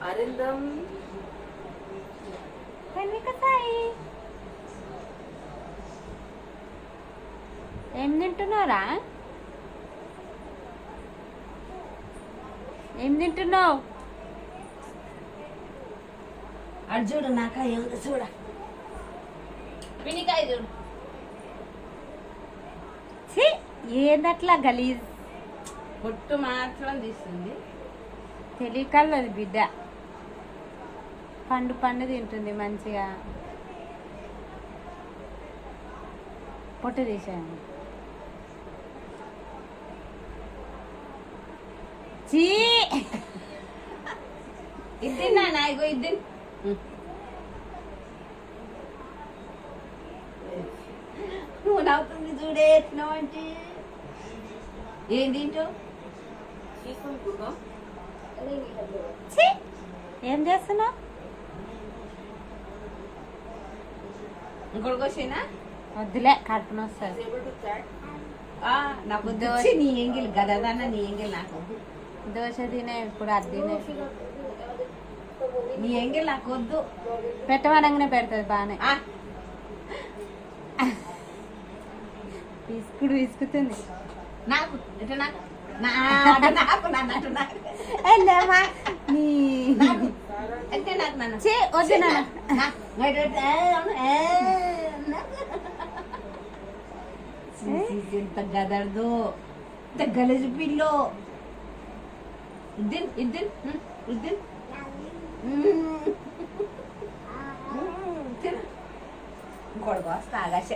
అరిందం ఏం తింటున్నారా? ఏం తింటున్నావు? అటు చూడు నాక ఏముంది చూడ పినికాయ చూడు. ఏందట్లా గలీజ్ పొట్టు మాత్రం తీస్తుంది. తెలియకల్లది బిడ్డ. పండు పండు తింటుంది మంచిగా. పొట్టు తీసాను. చీ ఇది నా ఇగో ఇది నువ్వు నవ్వుతుంది చూడే ఎట్లా అంటే ఏం తింటావు? ఏం చేస్తున్నావు? ఇంకోటి వచ్చేనా? వద్దులే, కడుపున వస్తుంది. నాకు దోశ నీ ఎంగిల్ గదదన్న నీ ఎంగిల్ నాకు దోశ తినే ఇప్పుడు అది తినే. నీ ఎంగిల్ నాకు వద్దు. పెట్టమనగానే పెడుతుంది బాగానే. విసుకుడు విసుకుతుంది నాకు నాకు ఎంత గదర్దు ఎంత గలీజు పిల్లో. ఇద్దిన్ ఇద్దిన్ ఇద్దిన్ ఇంకోటి వస్తా ఆగాశ